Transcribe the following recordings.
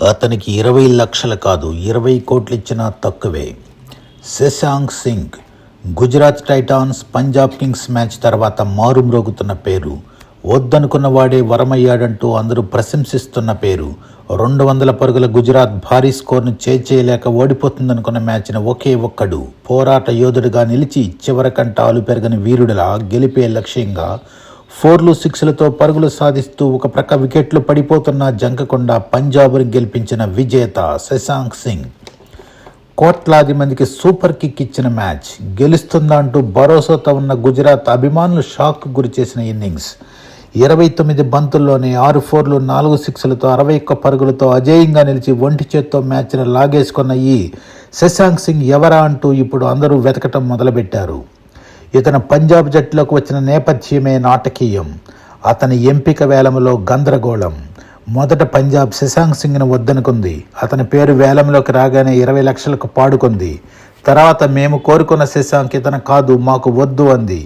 అతనికి 20 లక్షలు కాదు 20 కోట్లు ఇచ్చినా తక్కువే. Shashank Singh Gujarat Titans Punjab Kings match తర్వాత మారుమ్రోగుతున్న పేరు. వద్దనుకున్న వాడే వరమయ్యాడంటూ అందరూ ప్రశంసిస్తున్న పేరు. 200 పరుగుల గుజరాత్ భారీ స్కోర్ను చేయలేక ఓడిపోతుందనుకున్న మ్యాచ్ను ఒకే ఒక్కడు పోరాట యోధుడిగా నిలిచి చివరకంటాలు పెరగని వీరుడిలా గెలిపే లక్ష్యంగా 4లు 6లతో పరుగులు సాధిస్తూ ఒక ప్రక్క వికెట్లు పడిపోతున్నా జంకకుండా పంజాబ్ని గెలిపించిన విజేత శశాంక్ సింగ్. కోట్లాది మందికి సూపర్ కిక్ ఇచ్చిన మ్యాచ్. గెలుస్తుందా అంటూ భరోసాతో ఉన్న గుజరాత్ అభిమానులు షాక్ గురి చేసిన ఇన్నింగ్స్. 29 బంతుల్లోనే 6 4లు 4 6లతో 61 పరుగులతో అజేయంగా నిలిచి ఒంటి చేత్తో మ్యాచ్ను లాగేసుకున్న ఈ శశాంక్ సింగ్ ఎవరా అంటూ ఇప్పుడు అందరూ వెతకటం మొదలుపెట్టారు. ఇతను పంజాబ్ జట్టులోకి వచ్చిన నేపథ్యమే నాటకీయం. అతని ఎంపిక వేలంలో గందరగోళం. మొదట పంజాబ్ శశాంక్ సింగ్ను వద్దనుకుంది. అతని పేరు వేలంలోకి రాగానే 20 లక్షలకు పాడుకుంది. తర్వాత మేము కోరుకున్న శశాంక్ ఇతను కాదు, మాకు వద్దు అంది.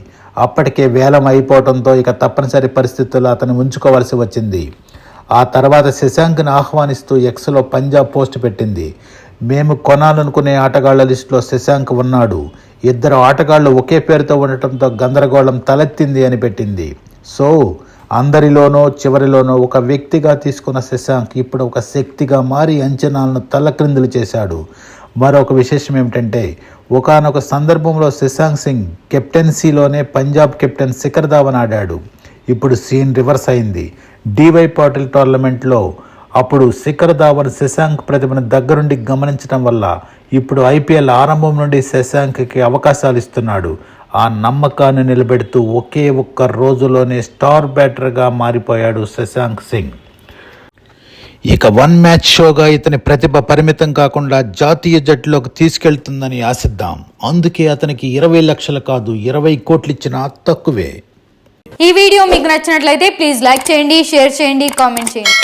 అప్పటికే వేలం అయిపోవడంతో ఇక తప్పనిసరి పరిస్థితుల్లో అతను ఉంచుకోవాల్సి వచ్చింది. ఆ తర్వాత శశాంక్ను ఆహ్వానిస్తూ ఎక్స్లో పంజాబ్ పోస్ట్ పెట్టింది. మేము కొనాలనుకునే ఆటగాళ్ల లిస్టులో శశాంక్ ఉన్నాడు. 2 ఆటగాళ్లు ఒకే పేరుతో ఉండటంతో గందరగోళం తలెత్తింది అని పెట్టింది. సో అందరిలోనో చివరిలోనో ఒక వ్యక్తిగా తీసుకున్న శశాంక్ ఇప్పుడు ఒక శక్తిగా మారి అంచనాలను తలక్రిందులు చేశాడు. మరొక విశేషం ఏమిటంటే ఒకానొక సందర్భంలో శశాంక్ సింగ్ కెప్టెన్సీలోనే పంజాబ్ కెప్టెన్ శిఖర్ ధావన్ ఆడాడు. ఇప్పుడు సీన్ రివర్స్ అయింది. డివై పాటిల్ టోర్నమెంట్లో అప్పుడు శిఖర్ ధావన్ శశాంక్ ప్రతిభను దగ్గరుండి గమనించడం వల్ల ఇప్పుడు ఐపీఎల్ ఆరంభం నుండి శశాంక్కి అవకాశాలు ఇస్తున్నాడు. ఆ నమ్మకాన్ని నిలబెడుతూ ఒకే ఒక్క రోజులోనే స్టార్ బ్యాటర్గా మారిపోయాడు శశాంక్ సింగ్. ఇక 1 మ్యాచ్ షోగా ఇతని ప్రతిభ పరిమితం కాకుండా జాతీయ జట్టులోకి తీసుకెళ్తుందని ఆశిద్దాం. అందుకే అతనికి 20 లక్షలు కాదు 20 కోట్లు ఇచ్చినా తక్కువే. ఈ వీడియో మీకు నచ్చినట్లయితే ప్లీజ్ లైక్ చేయండి, షేర్ చేయండి, కామెంట్ చేయండి.